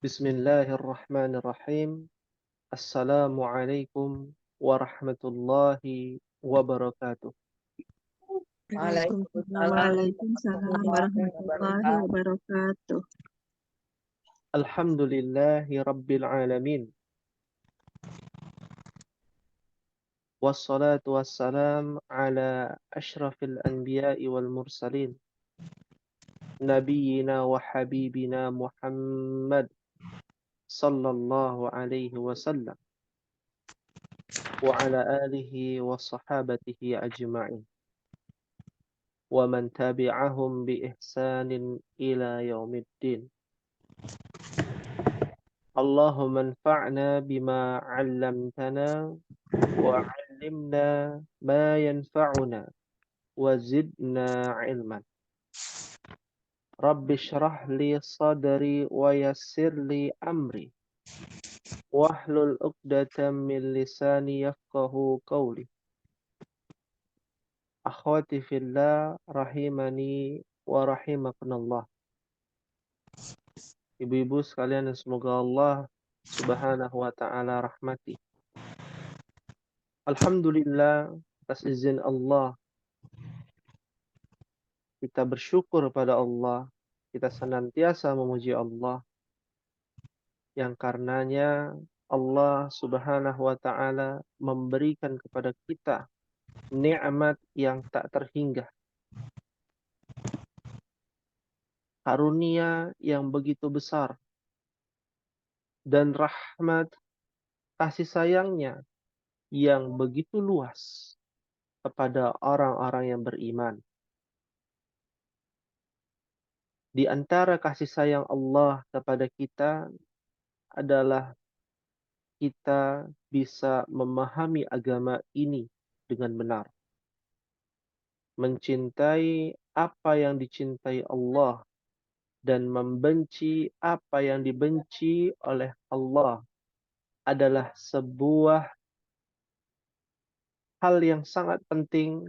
Bismillahirrahmanirrahim. Assalamualaikum warahmatullahi wabarakatuh. Waalaikumsalam warahmatullahi wabarakatuh. Alhamdulillahi rabbil alamin. Wassalatu wassalam ala ashrafil anbiya'i wal mursalin. Nabiyyina wa habibina Muhammad sallallahu alaihi wasallam. Wa ala alihi wa sahabatihi ajma'in. Wa man tabi'ahum bi ihsanin ila yaumiddin. Allahumma anfa'na bima 'allamtana wa 'allimna ma yanfa'una wa zidna 'ilman. Rabbi shrah li sadri wa yassir li amri wahlul 'uqdatam min lisani yafqahu qawli. Akhwati fillah rahimani wa rahimakumullah. Ibu-ibu sekalian yang semoga Allah Subhanahu wa taala rahmati. Alhamdulillah, atas izin Allah kita bersyukur pada Allah, kita senantiasa memuji Allah yang karenanya Allah Subhanahu wa taala memberikan kepada kita nikmat yang tak terhingga. Karunia yang begitu besar dan rahmat kasih sayangnya yang begitu luas kepada orang-orang yang beriman. Di antara kasih sayang Allah kepada kita adalah kita bisa memahami agama ini dengan benar. Mencintai apa yang dicintai Allah dan membenci apa yang dibenci oleh Allah adalah sebuah hal yang sangat penting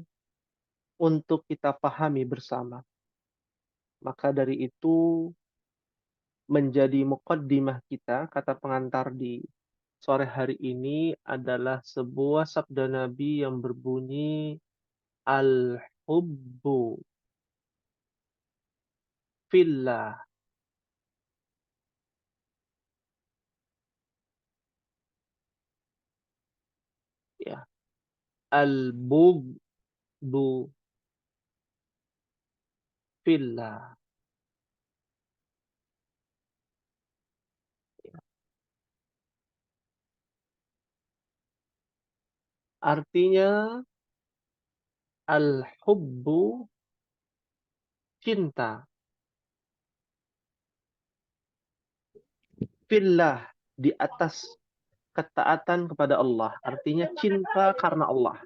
untuk kita pahami bersama. Maka dari itu menjadi muqaddimah kita, kata pengantar di sore hari ini adalah sebuah sabda Nabi yang berbunyi al-hubbu fillah. Ya, al-bughdu fillah. Ya. Artinya al-hubbu cinta, fillah di atas ketaatan kepada Allah. Artinya cinta karena Allah.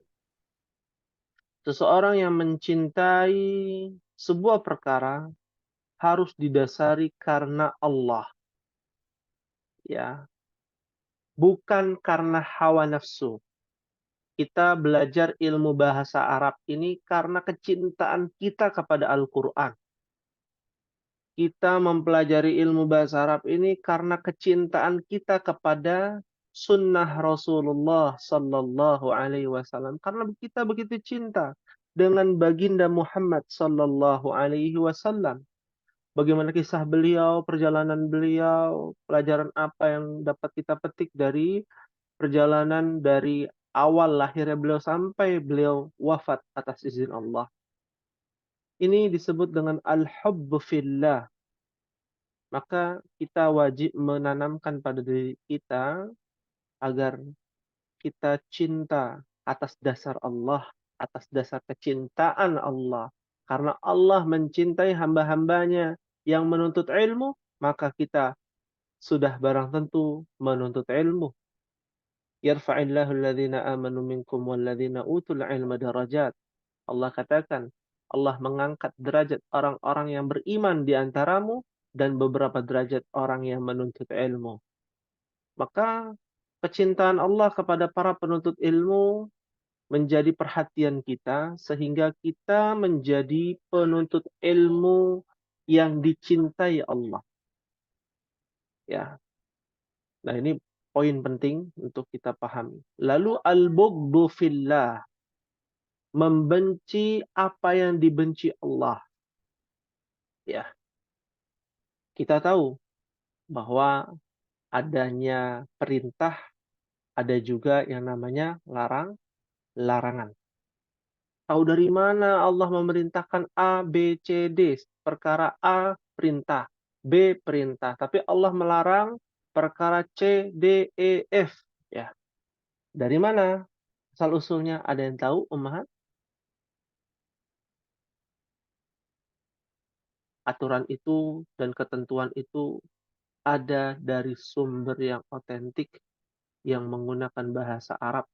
Seseorang yang mencintai sebuah perkara harus didasari karena Allah. Ya, bukan karena hawa nafsu. Kita belajar ilmu bahasa Arab ini karena kecintaan kita kepada Al-Quran. Kita mempelajari ilmu bahasa Arab ini karena kecintaan kita kepada sunnah Rasulullah Sallallahu Alaihi Wasallam. Karena kita begitu cinta dengan baginda Muhammad Sallallahu Alaihi Wasallam. Bagaimana kisah beliau, perjalanan beliau, pelajaran apa yang dapat kita petik dari perjalanan dari awal lahirnya beliau sampai beliau wafat atas izin Allah. Ini disebut dengan al-hubbu fillah. Maka kita wajib menanamkan pada diri kita agar kita cinta atas dasar Allah, atas dasar kecintaan Allah. Karena Allah mencintai hamba-hambanya yang menuntut ilmu, maka kita sudah barang tentu menuntut ilmu. Yarfa'illahu alladhina amanu minkum walladhina utul ilma darajat. Allah katakan, Allah mengangkat derajat orang-orang yang beriman di antaramu dan beberapa derajat orang yang menuntut ilmu. Maka kecintaan Allah kepada para penuntut ilmu menjadi perhatian kita sehingga kita menjadi penuntut ilmu yang dicintai Allah. Ya. Nah, ini poin penting untuk kita pahami. Lalu al-bughdu fillah, membenci apa yang dibenci Allah. Ya, kita tahu bahwa adanya perintah, ada juga yang namanya larangan. Tahu dari mana Allah memerintahkan A, B, C, D? Perkara A perintah, B perintah, tapi Allah melarang perkara C, D, E, F. Ya, dari mana asal usulnya? Ada yang tahu, Ummahat? Aturan itu dan ketentuan itu ada dari sumber yang otentik yang menggunakan bahasa Arab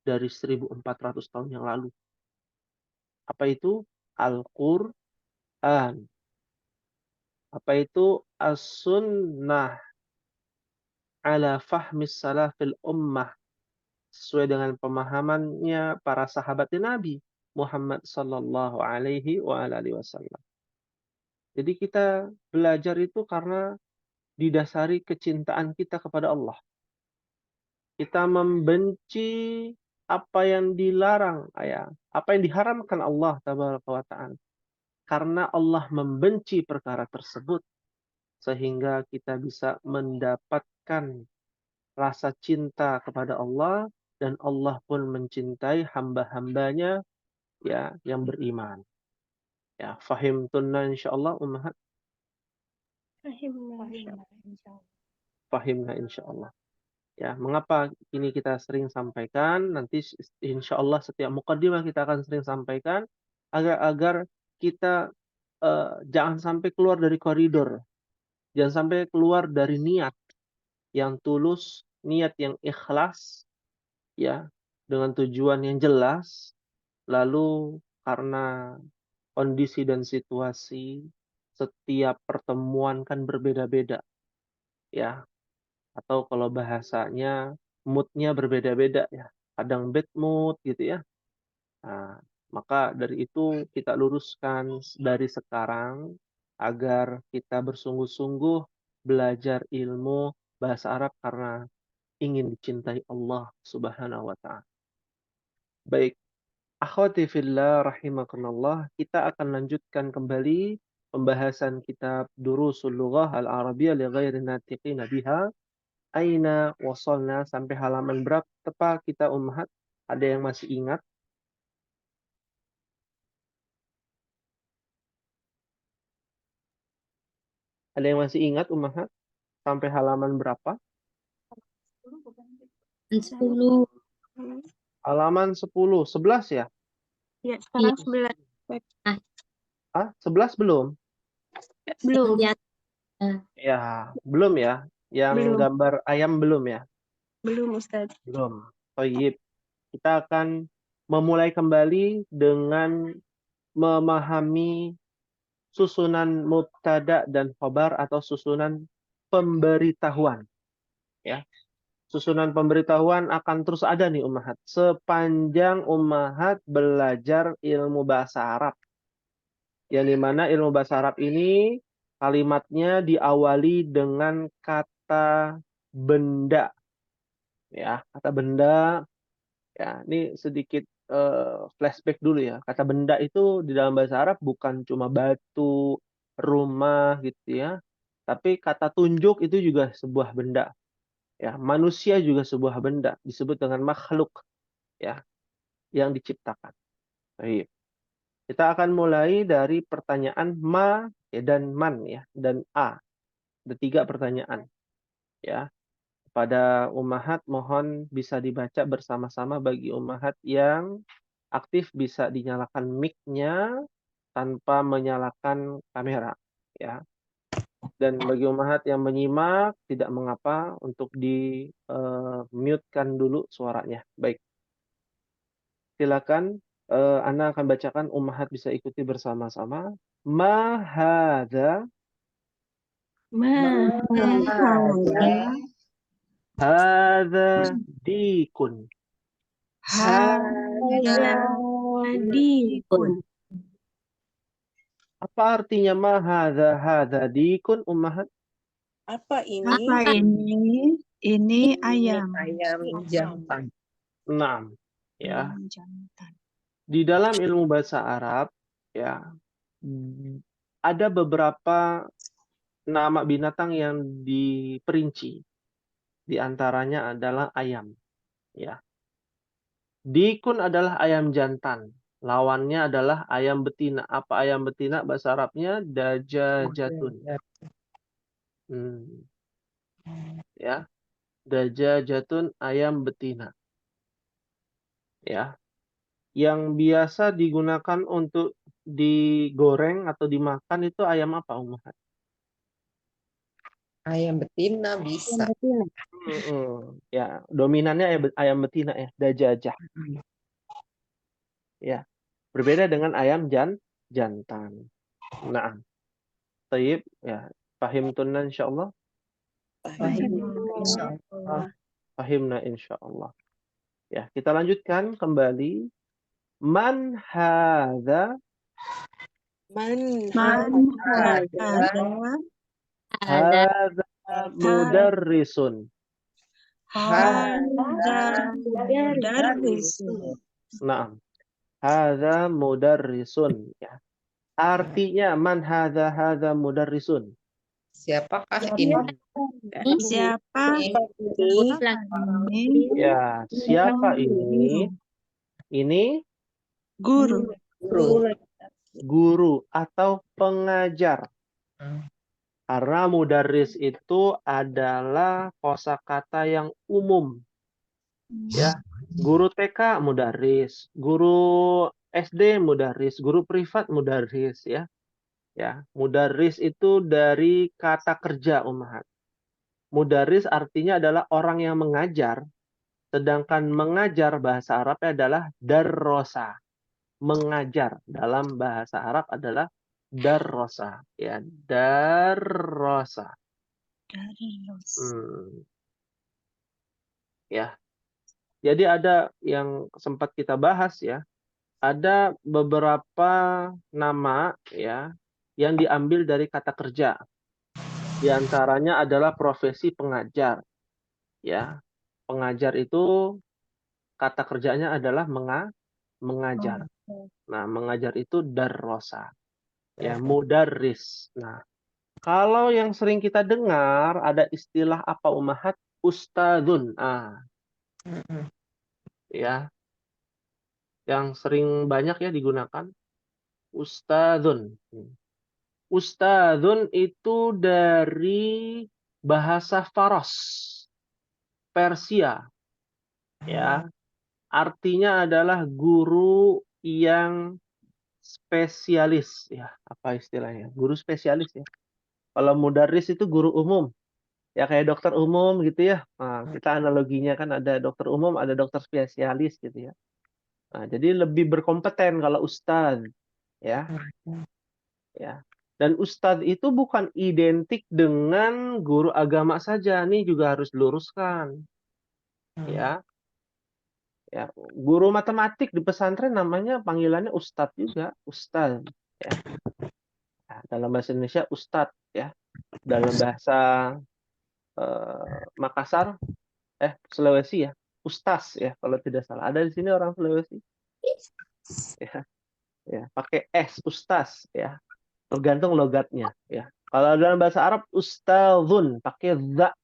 dari 1400 tahun yang lalu. Apa itu? Al-Qur'an. Apa itu? As-Sunnah ala fahmis salafil ummah, sesuai dengan pemahamannya para sahabat Nabi Muhammad sallallahu alaihi wa alihi wasallam. Jadi kita belajar itu karena didasari kecintaan kita kepada Allah. Kita membenci apa yang dilarang, ya, apa yang diharamkan Allah tabaraka wa ta'ala. Karena Allah membenci perkara tersebut, sehingga kita bisa mendapatkan rasa cinta kepada Allah, dan Allah pun mencintai hamba-hambanya, ya, yang beriman. Ya, fahim tunna insyaallah ummahat. Fahimna insyaallah. Ya, mengapa ini kita sering sampaikan? Nanti insyaallah setiap mukaddimah kita akan sering sampaikan agar kita jangan sampai keluar dari koridor, jangan sampai keluar dari niat yang tulus, niat yang ikhlas, ya, dengan tujuan yang jelas. Lalu karena kondisi dan situasi setiap pertemuan kan berbeda-beda, ya. Atau kalau bahasanya moodnya berbeda-beda, ya. Kadang bad mood gitu, ya. Nah, maka dari itu kita luruskan dari sekarang agar kita bersungguh-sungguh belajar ilmu bahasa Arab karena ingin dicintai Allah Subhanahu wa taala. Baik, akhwati fillah rahimakumullah, kita akan lanjutkan kembali pembahasan kitab Durusul Lughah Al-Arabiyyah li ghairi natiqina biha. Aina wasalna, sampai halaman berapa kita ummahat? Ada yang masih ingat? Ada yang masih ingat ummahat? Sampai halaman berapa? 10. Halaman 10. 11 ya? Ya, sekarang 11. Ah, 11 belum? Belum. Ya, belum ya. Yang Belum. gambar ayam belum ya? Belum, Ustaz. Belum. Baik. Kita akan memulai kembali dengan memahami susunan mubtada dan khobar atau susunan pemberitahuan. Ya. Susunan pemberitahuan akan terus ada nih ummahat sepanjang ummahat belajar ilmu bahasa Arab. Yang dimana ilmu bahasa Arab ini kalimatnya diawali dengan kata benda. Ya, kata benda. Ya, ini sedikit flashback dulu ya. Kata benda itu di dalam bahasa Arab bukan cuma batu, rumah gitu ya. Tapi kata tunjuk itu juga sebuah benda. Ya, manusia juga sebuah benda, disebut dengan makhluk, ya, yang diciptakan. Baik. Kita akan mulai dari pertanyaan ma, ya, dan man, ya, dan a. Ada 3 pertanyaan, ya. Pada ummahat mohon bisa dibaca bersama-sama. Bagi ummahat yang aktif bisa dinyalakan mic-nya tanpa menyalakan kamera, ya. Dan bagi ummahat yang menyimak tidak mengapa untuk di mute-kan dulu suaranya. Baik. Silakan, Ana akan bacakan, ummahat bisa ikuti bersama-sama. Ma hadza, Ma hadza hadza dikun. dikun. Apa artinya ma hadza dikun, ummahat? Apa ini? Apa ini? Ini ayam. Ayam jantan. 6. Ya. Ayam jantan. Di dalam ilmu bahasa Arab, ya, ada beberapa nama binatang yang diperinci. Di antaranya adalah ayam. Ya. Dikun adalah ayam jantan. Lawannya adalah ayam betina. Apa ayam betina bahasa Arabnya? Dajajatun. Ya. Dajajatun ayam betina. Ya. Yang biasa digunakan untuk digoreng atau dimakan itu ayam apa, Ummahat? Ayam betina bisa. Ya, dominannya ayam betina ya, dajajah. Ya. Berbeda dengan ayam jantan. Nah, taib ya. Fahimtunna insyaallah. Fahimna insyaallah. Ya, kita lanjutkan kembali. Man hadza Man hadza mudarrisun. mudarrisun. Naam. Hadza mudarrisun ya. Artinya man hadza mudarrisun. Siapakah ini? Siapa ini? Ya, siapa ini? Ini Guru. guru atau pengajar. Karena mudarris itu adalah kosakata yang umum. Ya, guru TK mudarris, guru SD mudarris, guru privat mudarris ya. Ya, mudarris itu dari kata kerja Ummahat. Mudarris artinya adalah orang yang mengajar, sedangkan mengajar bahasa Arabnya adalah darrosa. Mengajar dalam bahasa Arab adalah darrosa, ya, darrosa. Ya. Jadi ada yang sempat kita bahas ya. Ada beberapa nama ya yang diambil dari kata kerja. Di antaranya adalah profesi pengajar. Ya. Pengajar itu kata kerjanya adalah mengajar. Nah, mengajar itu darrosa. Ya, mudarris. Nah, kalau yang sering kita dengar ada istilah apa Ummahat? Ustadzun. Ya. Yang sering banyak ya digunakan. Ustadzun. Ustadzun itu dari bahasa Faros. Persia. Ya. Artinya adalah guru yang spesialis. Ya, apa istilahnya? Guru spesialis ya. Kalau mudarris itu guru umum. Ya kayak dokter umum gitu ya. Nah, kita analoginya kan ada dokter umum, ada dokter spesialis gitu ya. Nah, jadi lebih berkompeten kalau ustadz ya. Ya. Dan ustadz itu bukan identik dengan guru agama saja. Ini juga harus diluruskan. Ya. Ya, guru matematik di pesantren namanya panggilannya ustadz juga, ustadz ya. Nah, dalam bahasa Indonesia ustadz ya. Dalam bahasa Makassar Sulawesi ya, ustaz ya kalau tidak salah. Ada di sini orang Sulawesi. Ya, ya, pakai s ustaz ya. Tergantung logatnya ya. Kalau dalam bahasa Arab ustazun pakai za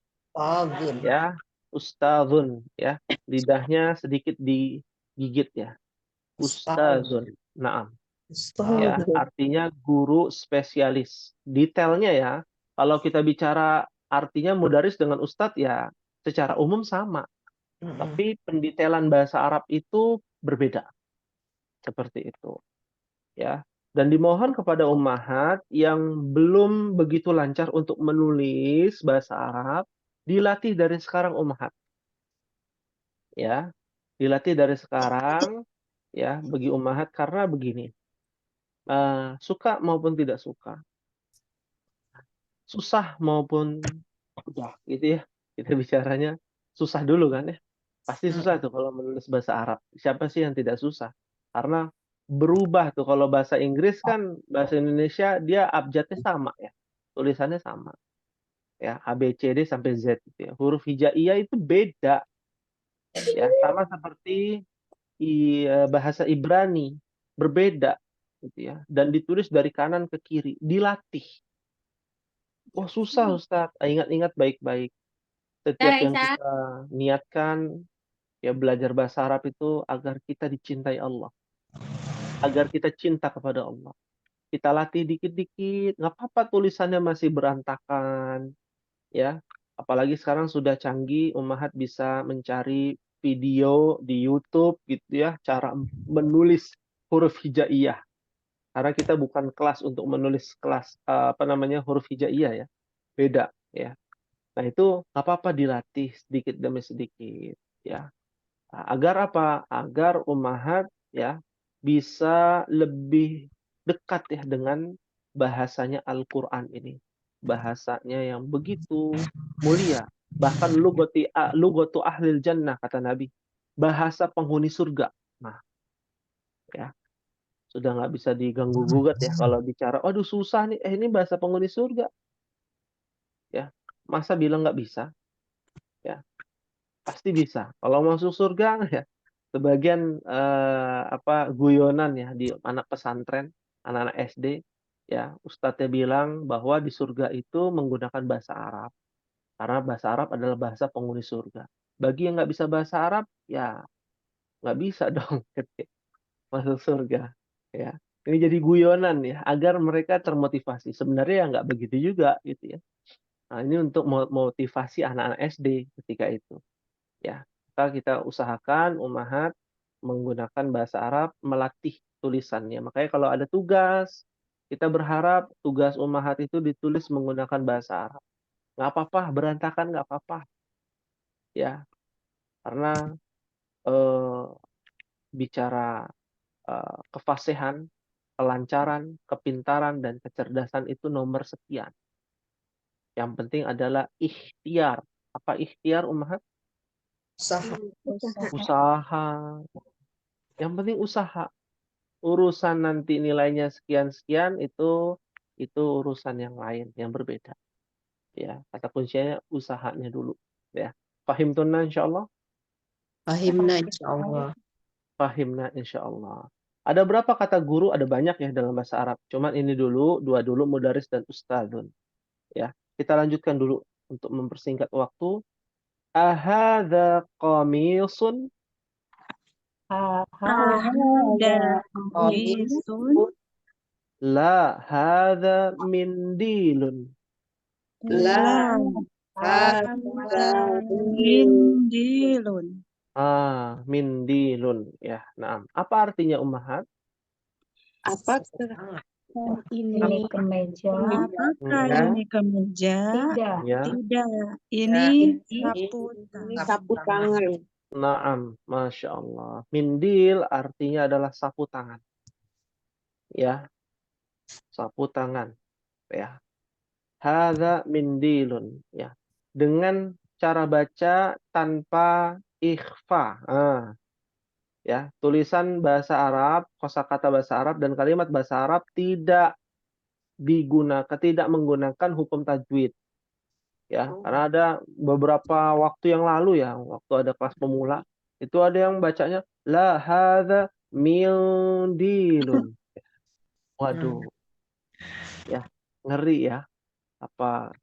ya, ustazun ya. Lidahnya sedikit digigit ya. Ustazun. Naam. Ya, artinya guru spesialis. Detailnya ya, kalau kita bicara artinya mudaris dengan ustadz ya secara umum sama. Tapi pendetailan bahasa Arab itu berbeda. Seperti itu. Ya. Dan dimohon kepada ummahat yang belum begitu lancar untuk menulis bahasa Arab, dilatih dari sekarang ummahat. Ya. Dilatih dari sekarang ya bagi ummahat karena begini. Suka maupun tidak suka. Susah maupun udah gitu ya. Kita bicaranya susah dulu kan ya. Pasti susah tuh kalau menulis bahasa Arab. Siapa sih yang tidak susah? Karena berubah tuh kalau bahasa Inggris kan bahasa Indonesia dia abjadnya sama ya. Tulisannya sama. ya, A, B, C, D sampai Z gitu ya. Huruf hijaiyah itu beda ya, sama seperti bahasa Ibrani, berbeda gitu ya, dan ditulis dari kanan ke kiri, dilatih. Oh, susah Ustaz. Ingat-ingat baik-baik. Setiap yang kita niatkan ya belajar bahasa Arab itu agar kita dicintai Allah, agar kita cinta kepada Allah. Kita latih dikit-dikit, nggak apa-apa tulisannya masih berantakan, ya. Apalagi sekarang sudah canggih, Ummahat bisa mencari video di YouTube gitu ya, cara menulis huruf hijaiyah. Karena kita bukan kelas untuk menulis kelas huruf hijaiyah ya, beda ya. Nah itu nggak apa-apa dilatih sedikit demi sedikit ya. Agar apa? Agar Ummahat ya bisa lebih dekat ya dengan bahasanya Al-Qur'an ini. Bahasanya yang begitu mulia. Bahkan lugatu ahlil jannah kata Nabi. Bahasa penghuni surga. Nah, ya, sudah nggak bisa diganggu gugat ya kalau bicara, "Aduh susah nih." Ini bahasa penghuni surga. Ya. Masa bilang nggak bisa? Ya. Pasti bisa. Kalau masuk surga ya, sebagian guyonan ya di anak pesantren, anak-anak SD, ya, ustadznya bilang bahwa di surga itu menggunakan bahasa Arab. Karena bahasa Arab adalah bahasa penghuni surga. Bagi yang nggak bisa bahasa Arab, ya nggak bisa dong masuk surga. Ya. Ini jadi guyonan ya, agar mereka termotivasi. Sebenarnya ya nggak begitu juga gitu ya. Nah, ini untuk motivasi anak-anak SD ketika itu. Ya, kita usahakan Ummahat menggunakan bahasa Arab, melatih tulisannya. Makanya kalau ada tugas, kita berharap tugas Ummahat itu ditulis menggunakan bahasa Arab. Nggak apa-apa, berantakan nggak apa-apa. Ya, karena eh, bicara kefasihan, kelancaran, kepintaran, dan kecerdasan itu nomor sekian. Yang penting adalah ikhtiar. Apa ikhtiar Ummahat? Usaha. Usaha. Yang penting usaha. Urusan nanti nilainya sekian-sekian itu urusan yang lain, yang berbeda. Ya, kata kuncinya usahanya dulu. Ya, fahimtunna insyaallah. Fahimna insyaallah. Fahimna insyaallah. Ada berapa kata guru? Ada banyak ya dalam bahasa Arab. Cuman ini dulu, dua dulu, mudaris dan ustadzun. Ya, kita lanjutkan dulu untuk mempersingkat waktu. Ahadza qamisun? Ada qamisun. La, hadza mindilun. La Ada hadza mindilun. Mindilun ya. Nah, apa artinya Ummahat? Apakah Ini kemeja. Apakah Ya. ini kemeja? Tidak. Ya. Tidak. Ini ini sapu tangan? Naam, Masya Allah. Mindil artinya adalah sapu tangan. Ya, sapu tangan. Ya. Hadza mindilun. Ya. Dengan cara baca tanpa ikhfa. Ya, tulisan bahasa Arab, kosakata bahasa Arab dan kalimat bahasa Arab tidak menggunakan hukum tajwid. Ya, karena ada beberapa waktu yang lalu ya, waktu ada kelas pemula, itu ada yang bacanya la hadza mindilun. Waduh, ya, ngeri ya. Apa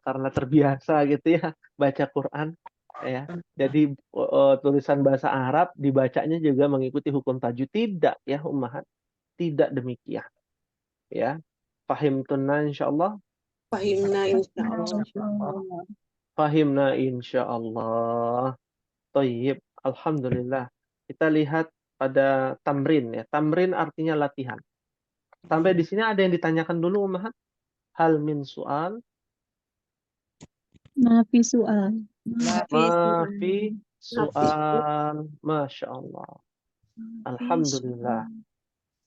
karena terbiasa gitu ya baca Quran ya. Jadi tulisan bahasa Arab dibacanya juga mengikuti hukum tajwid, tidak ya Ummahat, tidak demikian. Ya. Fahimtunna insyaallah. Fahimna insyaallah. Fahimna insyaallah. Thayyib. Alhamdulillah. Kita lihat pada tamrin ya. Tamrin artinya latihan. Sampai di sini ada yang ditanyakan dulu Ummahat? Hal min soal? Mafi soal. Mafi soal. Masya Allah. Alhamdulillah.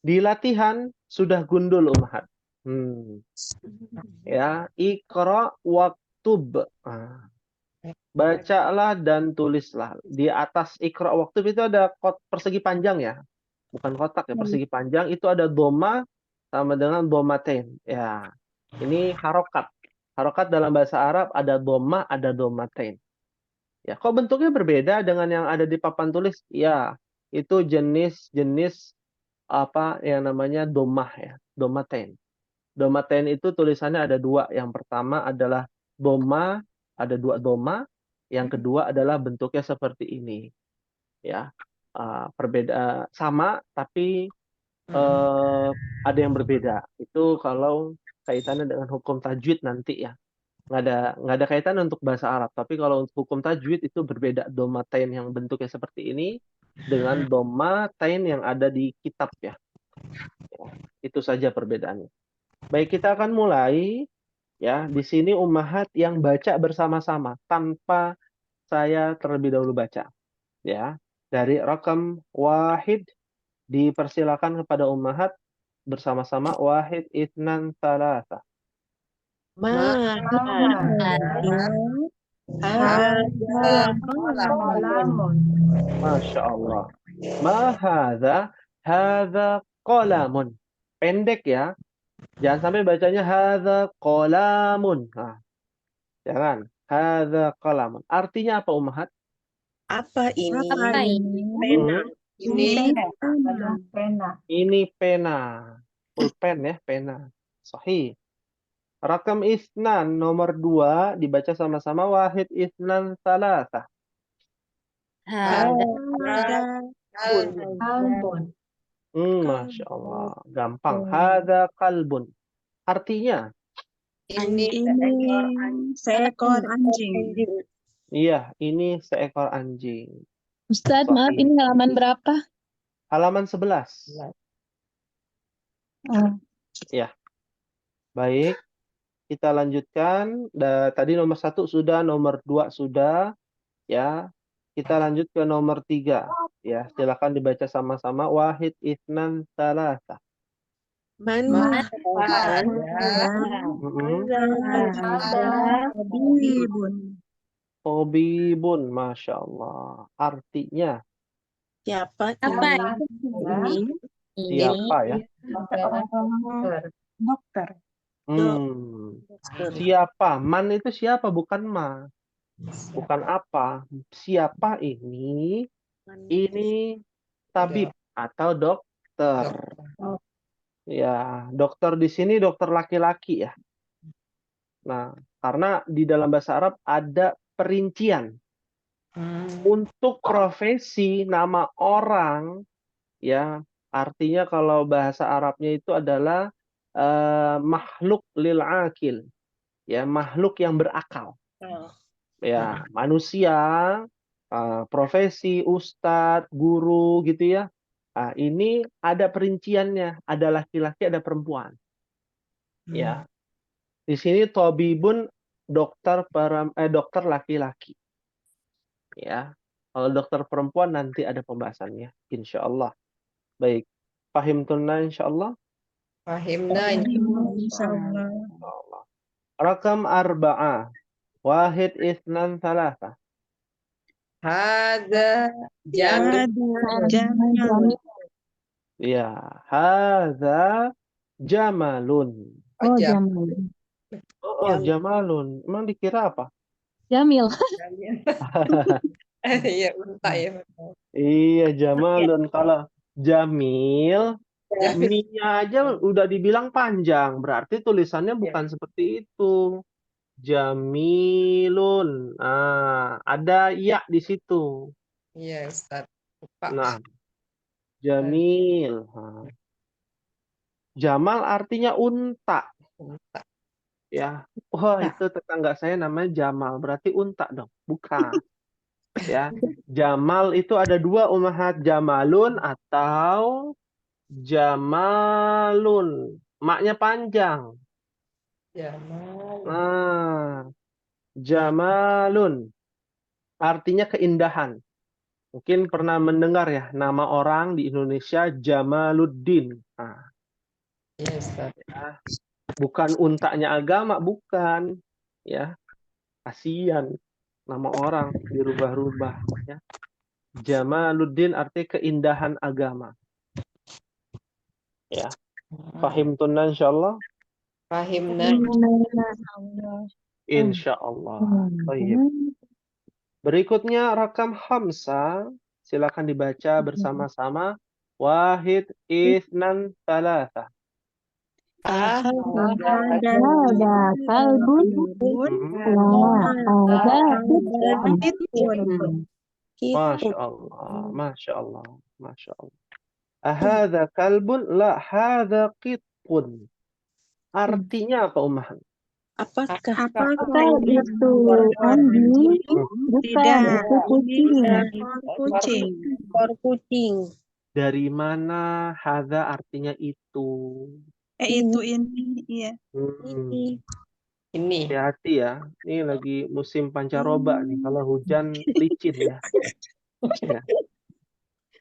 Di latihan sudah gundul Ummahat. Ya, Iqra waktub. Bacalah dan tulislah. Di atas Iqra waktub itu ada persegi panjang ya. Bukan kotak ya, persegi panjang itu ada doma sama dengan domaten. Ya. Ini harokat. Harokat dalam bahasa Arab ada dhammah, ada dhammatain. Ya, kok bentuknya berbeda dengan yang ada di papan tulis? Ya, itu jenis-jenis apa yang namanya dhammah ya, dhammatain. Dhammatain itu tulisannya ada dua. Yang pertama adalah dhammah, ada dua dhamma. Yang kedua adalah bentuknya seperti ini. Ya, perbeda sama tapi ada yang berbeda. Itu kalau kaitannya dengan hukum tajwid nanti ya. Nggak ada kaitan untuk bahasa Arab. Tapi kalau untuk hukum tajwid itu berbeda. Dhammatain yang bentuknya seperti ini dengan dhammatain yang ada di kitab ya. Itu saja perbedaannya. Baik, kita akan mulai ya. Di sini ummahat yang baca bersama-sama tanpa saya terlebih dahulu baca ya. Dari rakam wahid dipersilakan kepada ummahat bersama-sama wahid itsnan tsalatsa. Qalamun. Masya Allah. Ma hadza qalamun. Pendek ya. Jangan sampai bacanya hadza qalamun. Nah, jangan. Hadza qalamun. Artinya apa ummahat? Apa ini? Apa ini? Pena. Ini Adalah pena. Ini pena. Pulpen ya, pena. Sahih. Rakam isnan nomor 2 dibaca sama-sama wahid isnan tsalatsa. Ada Kalbun. Masya Allah. Gampang. Hadza qalbun. Artinya, ini seekor anjing. iya, ini seekor anjing. Ustadz, maaf, Sahih. ini halaman berapa? Halaman 11. Oh, Ya. Baik. Kita lanjutkan. Tadi nomor 1 sudah, nomor 2 sudah. Ya. Kita lanjut ke nomor 3. Ya, silakan dibaca sama-sama. Wahid itsnan tsalatsa. Man Tabibun. Tabibun, Masya Allah. Artinya, siapa Ini siapa ya? Dokter. Siapa? Man itu siapa? Bukan ma. Bukan apa. Siapa ini? Ini tabib atau dokter. Ya, dokter di sini dokter laki-laki ya. Nah, karena di dalam bahasa Arab ada perincian. Untuk profesi nama orang ya, artinya kalau bahasa Arabnya itu adalah makhluk lil akil. Ya, makhluk yang berakal. Ya, manusia, profesi, ustadz, guru gitu ya. Nah, ini ada perinciannya, ada laki-laki, ada perempuan. Ya. Di sini tabibun dokter laki-laki. Ya. Kalau dokter perempuan nanti ada pembahasannya, insya Allah. Baik. Fahimtunna insya Allah. Fahimna Insyaallah. Rakam arba'ah. Wahid itsnan tsalatsa. Hadza jamin. Jamal. Ya, hadza jamalun. oh Jam. Jamil. Oh, jamalun. Emang dikira apa? Jamil. Iya, unta ya. Iya, jamalun. Kalau jamil, Jamil. mi-nya aja udah dibilang panjang. Berarti tulisannya bukan seperti itu. Jamilun. Ada ya di situ. Iya, Ustaz. Lupa. Nah, jamil. Jamal artinya unta. Unta. Ya, wah itu tetangga saya namanya Jamal, berarti unta dong, bukan? Ya, Jamal itu ada dua ummahat, Jamalun atau Jamalun, maknya panjang. Jamal. Nah, Jamalun artinya keindahan. Mungkin pernah mendengar ya nama orang di Indonesia Jamaluddin. Nah, Iya, Ustaz. ya. Bukan untanya agama, bukan. Ya, kasihan nama orang dirubah-rubah. Ya. Jamaluddin artinya keindahan agama. Ya, fahimtunna insyaallah. Fahimna. Insya Allah. Baik. Berikutnya rakam Hamsa. Silakan dibaca bersama-sama. Wahid, itsnan, thalatha. Ahad Ada Ada kalbun. bun Ada kitun. Masya Allah, Masya Allah, Masya Allah. Ahadha kalbun? La, hadha qitun. Artinya apa, Ummahan? Apakah Apakah itu anjing? Tidak, Bukan, itu kucing. ekor kucing. ekor kucing? Dari mana hadha artinya itu? Itu ini, iya. Ini Ini. Hati-hati ya. Ini lagi musim pancaroba nih. Kalau hujan licin ya. Ya.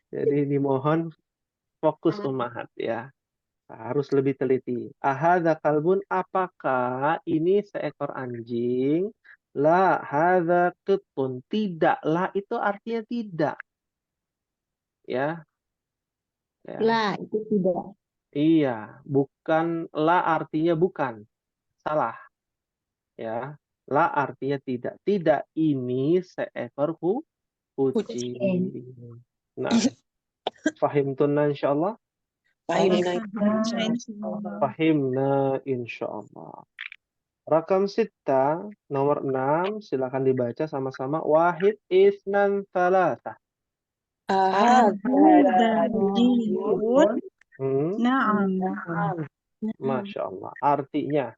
Jadi dimohon fokus Ummahat ya. Harus lebih teliti. Ahadha kalbun, apakah ini seekor anjing? La, hadha qitun. Tidak. La itu artinya tidak. Ya. Ya. Lah, itu tidak. Iya, bukan la artinya bukan. Salah. Ya. La artinya tidak. Tidak, ini seekor kucing. Nah, fahimtunna insyaallah. Fahimna. Fahimna insyaallah. Rakam sita, nomor 6, silakan dibaca sama-sama. Wahid, itsnan, thalatha. Ahad Jibun. Naam. Masya Allah. Artinya,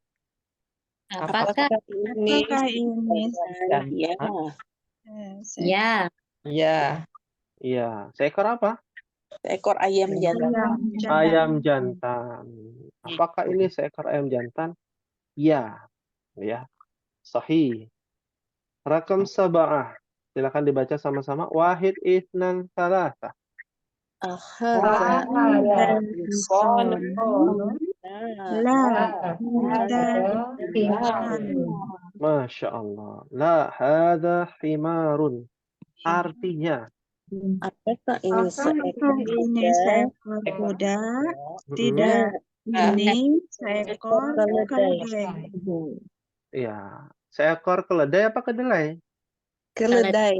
Apakah? ini Apakah ini ya Ya. Ya. iya, seekor apa? seekor ayam jantan? Ayam jantan. Apakah ini seekor ayam jantan? Ya, ya. Sahih. Rakam sab'ah. Silakan dibaca sama-sama. Wahid, itsnan, thalatha. Ahad La ada Masya Allah. La, hadha himarun. Artinya, apakah ini seekor ini seekor kuda, tidak ini seekor keledai. ya, seekor keledai apa kedelai? keledai?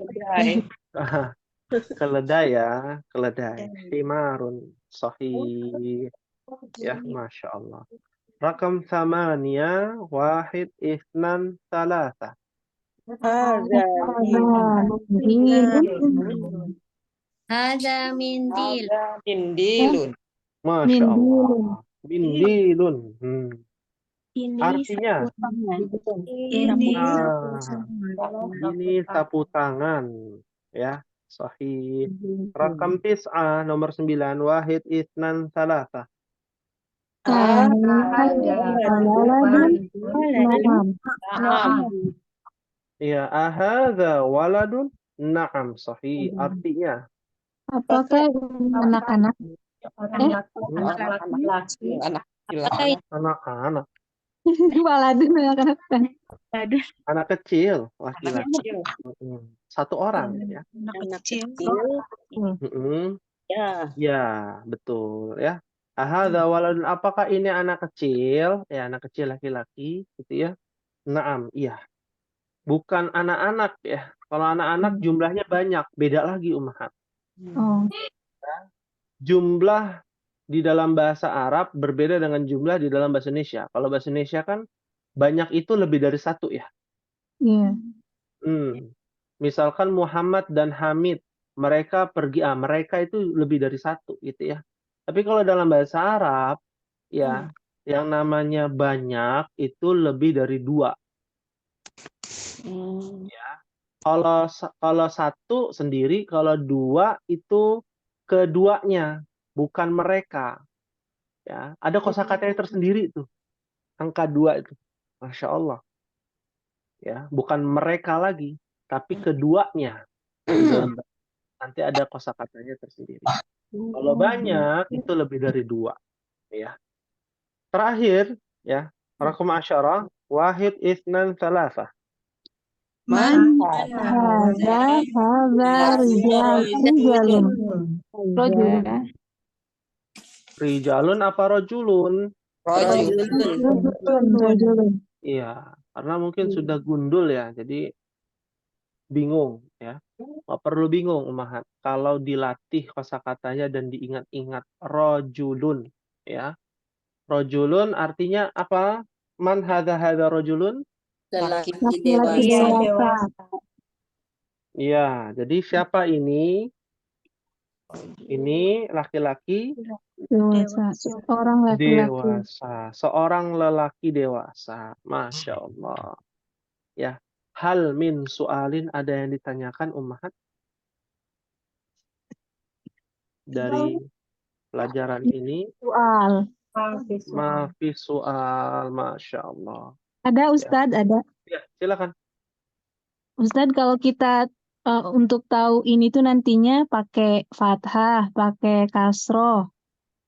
Keledai ya, keledai. Himarun. Sahih. Ya, Masya Allah. Rakam thamania, wahid, itsnan, thalatha. Ada Ada mindil. Indilun. Masya Allah. Mindilun. Ini Artinya, ini ini sapu tangan. Ya, sahih. Rakam tis'ah, nomor 9, wahid, itsnan, thalatha. Ya, ahadha waladun. Naam, sahih. Artinya, Apakah anak-anak? Anak anak-anak. Waladun anak-anak. Anak kecil, laki-laki. kecil. Satu orang ya. anak kecil. Ya, Ya, betul ya. Ahadha waladun, apakah ini anak kecil? Ya, anak kecil laki-laki gitu ya. Naam, iya. Bukan anak-anak ya. Kalau anak-anak jumlahnya banyak, beda lagi Ummahat. Oh. Jumlah di dalam bahasa Arab berbeda dengan jumlah di dalam bahasa Indonesia. Kalau bahasa Indonesia kan banyak itu lebih dari satu ya. Iya. Misalkan Muhammad dan Hamid, mereka pergi, mereka itu lebih dari satu gitu ya. Tapi kalau dalam bahasa Arab, ya, yang namanya banyak itu lebih dari dua. Ya. Kalau satu sendiri, kalau dua itu keduanya, bukan mereka. Ya, ada kosakatanya tersendiri tuh, angka dua itu, Masya Allah. Ya, bukan mereka lagi, tapi keduanya. Nanti ada kosakatanya tersendiri. Kalau banyak itu lebih dari dua. Ya. Terakhir, ya, rakum asyarah, wahid, itsnan, thalatha. Man Rijalun apa rojulun? Rojulun. Rojulun. Iya, karena mungkin sudah gundul ya, jadi bingung ya. Nggak perlu bingung, Ummahat. Kalau dilatih kosakatanya dan diingat-ingat, rojulun ya. Rojulun artinya apa? Man hadha rojulun? Laki Laki-laki dewasa. dewasa. Iya, jadi siapa ini? Ini laki-laki Dewasa. Seorang laki-laki. dewasa, seorang lelaki dewasa. Masya Allah. Ya, hal min su'alin, ada yang ditanyakan Ummahat dari pelajaran ini? Soal. Mafi soal, Masya Allah. Ada Ustadz, ada. Ya, silakan. Ustadz, kalau kita untuk tahu ini tuh nantinya pakai fathah, pakai kasroh.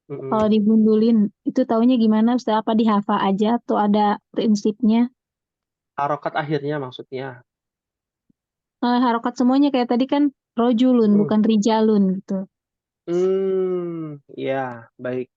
Mm-mm. Kalau digundulin, itu taunya gimana Ustadz? Apa dihafal aja atau ada prinsipnya? Harokat akhirnya maksudnya. Harokat semuanya kayak tadi kan rojulun, Hmm. bukan rijalun gitu. Ya, baik.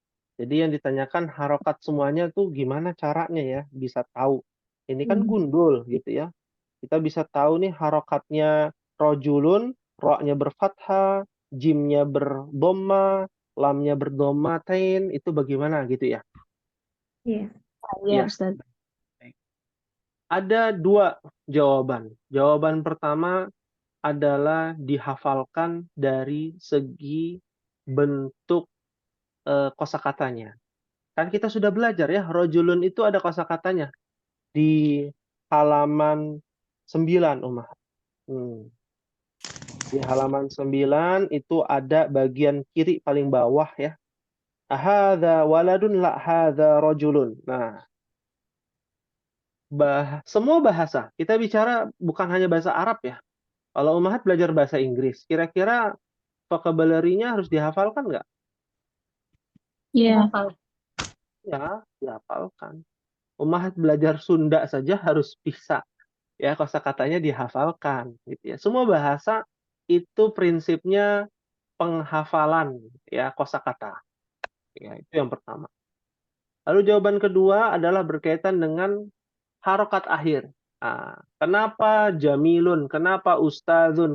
Jadi yang ditanyakan harokat semuanya tuh gimana caranya ya bisa tahu. Ini kan gundul gitu ya. Kita bisa tahu nih harokatnya rojulun, ro-nya berfathah, jimnya berdoma, lamnya berdomatain, itu bagaimana gitu ya. Iya Iya. Ustadz. Baik. Ada dua jawaban. Jawaban pertama adalah dihafalkan dari segi bentuk kosakatanya. Kan kita sudah belajar ya, rojulun itu ada kosakatanya di halaman 9, Umar. Di halaman 9 itu ada bagian kiri paling bawah ya. Hadza waladun la hadza rajulun. Nah, semua bahasa, kita bicara bukan hanya bahasa Arab ya. Kalau Ummahat belajar bahasa Inggris, kira-kira vocabulary-nya harus dihafalkan nggak? Iya. Ya, dihafalkan. Ummahat belajar Sunda saja harus bisa ya, kosakatanya dihafalkan gitu ya. Semua bahasa itu prinsipnya penghafalan ya kosakata. Ya, itu yang pertama. Lalu jawaban kedua adalah berkaitan dengan harokat akhir. Kenapa jamilun? Kenapa ustazun?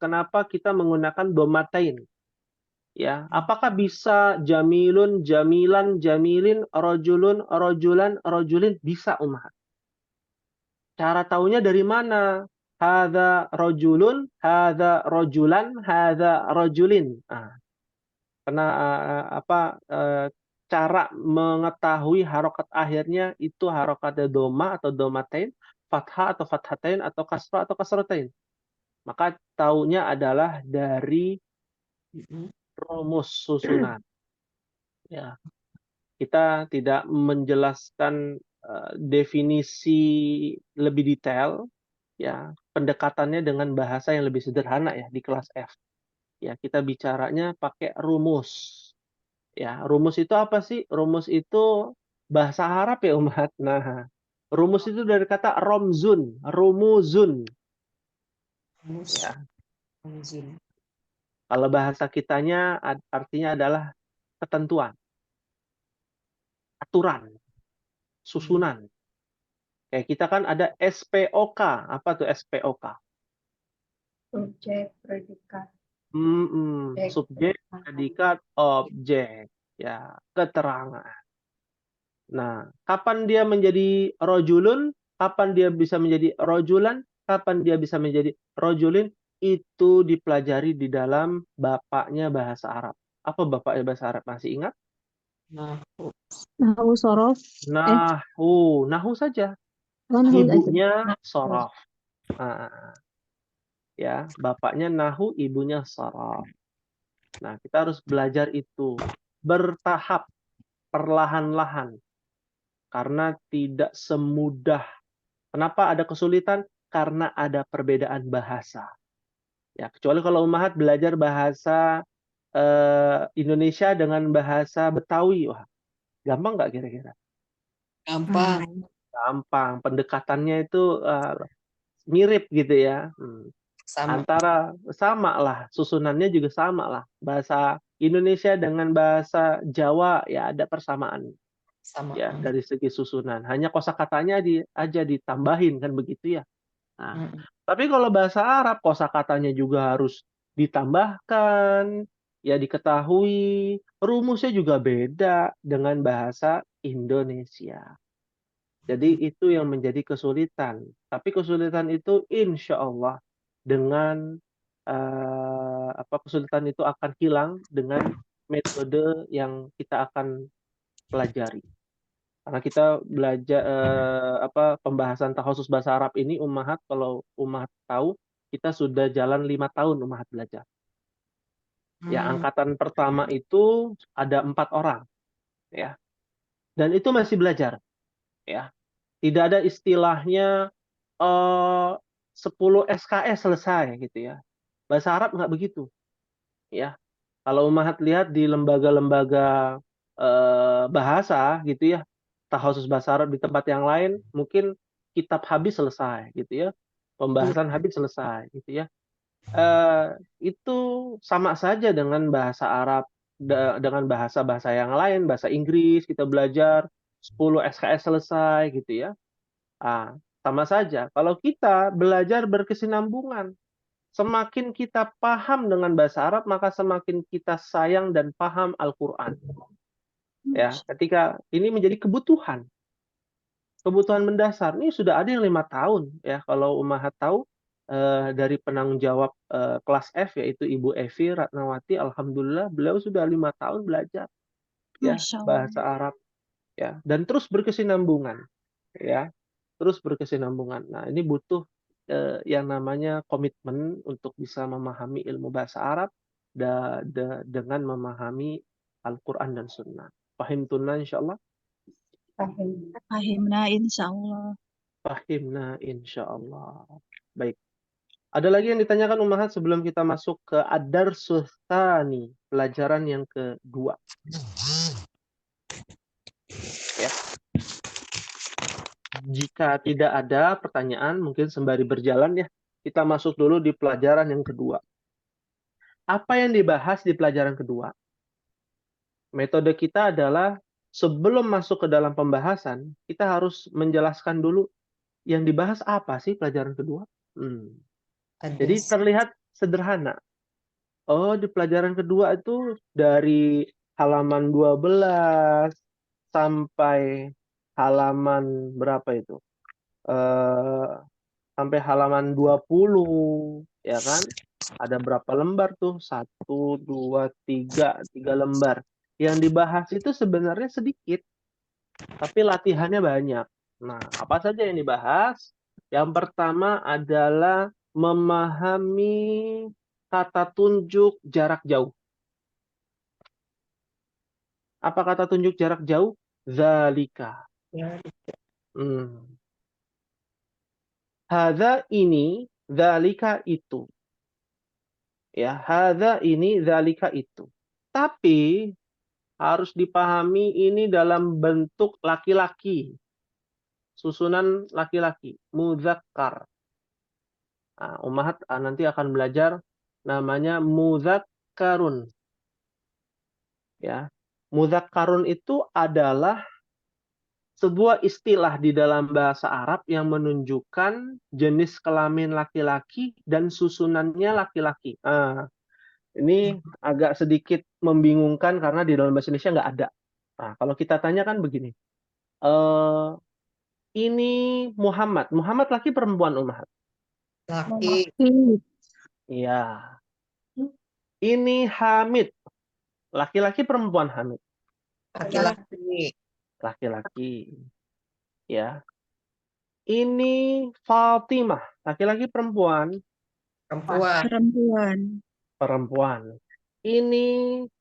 Kenapa kita menggunakan domatain? Ya, apakah bisa jamilun, jamilan, jamilin, rojulun, rojulan, rojulin? Bisa, Umar. Cara taunya dari mana? Hadza rojulun, hadza rojulan, hadza rojulin. Cara mengetahui harokat akhirnya itu harokat doma atau domatain, fathah atau fathatain, atau kasrah atau kasratain. Maka taunya adalah dari rumus susunan. Ya, kita tidak menjelaskan definisi lebih detail, ya pendekatannya dengan bahasa yang lebih sederhana ya di kelas F. Ya, kita bicaranya pakai rumus. Ya, rumus itu apa sih? Rumus itu bahasa Arab ya, Umat. Nah, rumus itu dari kata romzun, rumuzun. Ya. Kalau bahasa kitanya artinya adalah ketentuan, aturan, susunan. Kayak kita kan ada SPOK. Apa tuh SPOK? Subjek, predikat. Subjek, predikat, objek. Ya, keterangan. Nah, kapan dia menjadi rojulun? Kapan dia bisa menjadi rojulan? Kapan dia bisa menjadi rojulin? Itu dipelajari di dalam bapaknya bahasa Arab. Apa bapaknya bahasa Arab? Masih ingat? Nahu sorof. Nahu saja. Ibunya sorof. Ya, bapaknya nahu, ibunya sorof. Nah, kita harus belajar itu bertahap, perlahan-lahan. Karena tidak semudah. Kenapa ada kesulitan? Karena ada perbedaan bahasa. Ya, kecuali kalau Ummahat belajar bahasa Indonesia dengan bahasa Betawi, wah, gampang nggak kira-kira? Gampang. Gampang. Pendekatannya itu mirip gitu ya. Antara sama lah, susunannya juga sama lah. Bahasa Indonesia dengan bahasa Jawa ya ada persamaan. Sama. ya dari segi susunan. Hanya kosakatanya aja ditambahin kan begitu ya. Nah, Mm. tapi kalau bahasa Arab kosakatanya juga harus ditambahkan, ya diketahui, rumusnya juga beda dengan bahasa Indonesia. Jadi itu yang menjadi kesulitan. Tapi kesulitan itu insya Allah dengan kesulitan itu akan hilang dengan metode yang kita akan pelajari. Karena kita belajar pembahasan takhusus bahasa Arab ini Ummahat, kalau Ummahat tahu kita sudah jalan 5 tahun Ummahat belajar. Ya, angkatan pertama itu ada 4 orang, ya, dan itu masih belajar, ya. Tidak ada istilahnya 10 SKS selesai gitu ya. Bahasa Arab nggak begitu, ya. Kalau Ummahat lihat di lembaga-lembaga bahasa gitu ya, takhusus bahasa Arab di tempat yang lain, mungkin kitab habis selesai gitu ya, pembahasan habis selesai gitu ya. Itu sama saja dengan bahasa Arab, dengan bahasa-bahasa yang lain, bahasa Inggris kita belajar 10 SKS selesai gitu ya. Sama saja. Kalau kita belajar berkesinambungan, semakin kita paham dengan bahasa Arab, maka semakin kita sayang dan paham Al-Quran. Ya, ketika ini menjadi kebutuhan mendasar. Ini sudah ada yang 5 tahun ya. Kalau Ummahat tahu dari penanggung jawab kelas F yaitu Ibu Evi Ratnawati, alhamdulillah beliau sudah 5 tahun belajar ya Masya Allah. bahasa Arab ya, dan terus berkesinambungan ya. Terus berkesinambungan. Nah, ini butuh yang namanya komitmen untuk bisa memahami ilmu bahasa Arab dengan memahami Al-Quran dan Sunnah. Fahim tunna insyaallah. Fahimna insya Allah. Fahimna insyaallah. Baik. Ada lagi yang ditanyakan Ummahat sebelum kita masuk ke Ad-Darsus Tsani, pelajaran yang kedua. Ya. Jika tidak ada pertanyaan, mungkin sembari berjalan ya, kita masuk dulu di pelajaran yang kedua. Apa yang dibahas di pelajaran kedua? Metode kita adalah sebelum masuk ke dalam pembahasan, kita harus menjelaskan dulu yang dibahas apa sih pelajaran kedua. Jadi terlihat sederhana. Oh, di pelajaran kedua itu dari halaman 12 sampai halaman berapa itu? Sampai halaman 20, ya kan? Ada berapa lembar tuh? 1, 2, 3 lembar. Yang dibahas itu sebenarnya sedikit, tapi latihannya banyak. Nah, apa saja yang dibahas? Yang pertama adalah memahami kata tunjuk jarak jauh. Apa kata tunjuk jarak jauh? Zalika. Hadza ini, zalika itu. Ya, hadza ini, zalika itu. Tapi harus dipahami ini dalam bentuk laki-laki. Susunan laki-laki, muzakkar. Ummahat nanti akan belajar namanya muzakkarun. Ya. Muzakkarun itu adalah sebuah istilah di dalam bahasa Arab yang menunjukkan jenis kelamin laki-laki dan susunannya laki-laki. Ini agak sedikit membingungkan karena di dalam bahasa Indonesia nggak ada. Nah, kalau kita tanya kan begini, ini Muhammad. Muhammad laki perempuan Ummahat? Laki. Iya. Ini Hamid. Laki-laki perempuan Hamid? Laki-laki. Laki-laki. Ya. Ini Fatimah. Laki-laki perempuan? Perempuan. Perempuan. Perempuan. Ini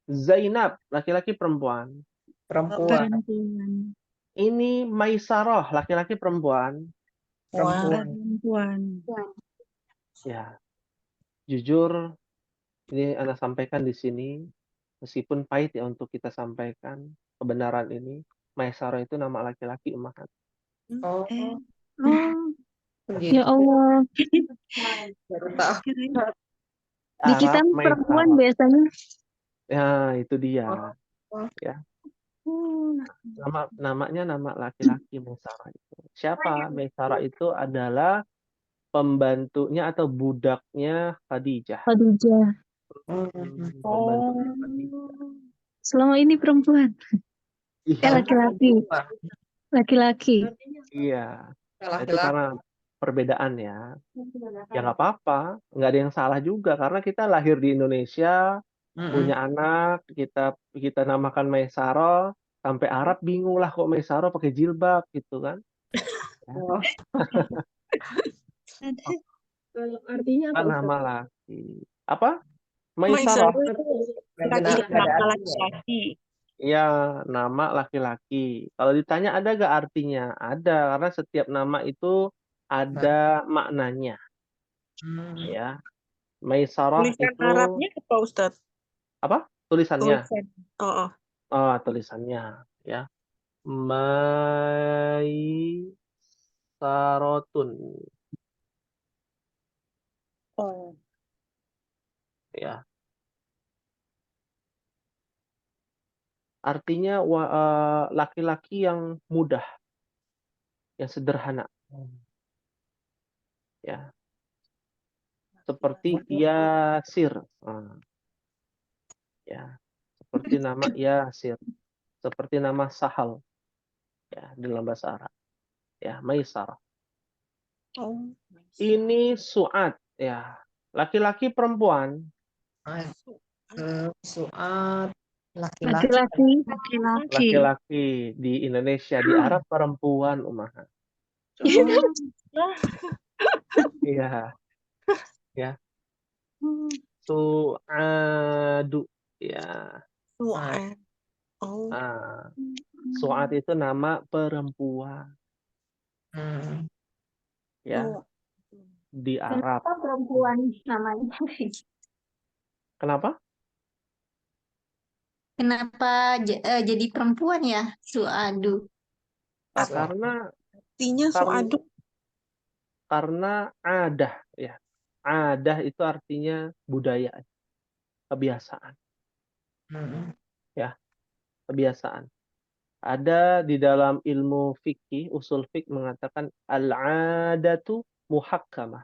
Zainab. Laki-laki perempuan? Perempuan. Perempuan. Ini Maisarah. Laki-laki perempuan? Perempuan. Ya. Jujur, ini Anda sampaikan di sini, meskipun pahit ya untuk kita sampaikan kebenaran ini, Maisarah itu nama laki-laki Ummahat. Oh, Ya Allah. baru tahu. Di kita Arab perempuan Maisarah. biasanya. Ya, itu dia. Ya. Namanya nama laki-laki Maisarah itu. Siapa? Maisarah itu adalah pembantunya atau budaknya Khadijah. Khadijah. Pembantunya Khadijah. Selama ini perempuan. Iya, Laki-laki. Laki-laki. iya. Itu Laki-laki. karena perbedaan ya. Ya nggak apa-apa, nggak ada yang salah juga karena kita lahir di Indonesia, punya anak, kita namakan Maisarah, sampai Arab bingung lah kok Maisarah pakai jilbab gitu kan. Oh, Kalau artinya apa Kan Ustaz? nama laki. Apa? Maisarah Maisarah. itu Nggak ada kata artinya. laki-laki. Ya, nama laki-laki. Kalau ditanya ada gak artinya? Ada, karena setiap nama itu ada maknanya. Ya, Maisarah Tulisan itu Arabnya apa Ustadz? apa? Tulisannya. Tulisan. Oh, Oh, tulisannya ya. Maisarotun oh. ya. Artinya laki-laki yang mudah, yang sederhana. Ya, seperti Yasir. Ya, seperti nama Yasir, seperti nama Sahal ya dalam bahasa Arab. Ya, Maisarah. Oh. Ini Su'ad ya. Laki-laki perempuan. Suat laki-laki. Laki-laki. Laki-laki di Indonesia, di Arab perempuan, Umaha. Iya, ya. Su'adu ya. Suat. Oh. Su'ad itu nama perempuan ya di Arab. Kenapa perempuan namanya? Kenapa? Kenapa jadi perempuan ya? Suadu. Karena Artinya suadu. karena adah ya. Adah itu artinya budaya, kebiasaan. Ya, kebiasaan. Ada di dalam ilmu fikih, usul fikih mengatakan al-adatu muhakkamah.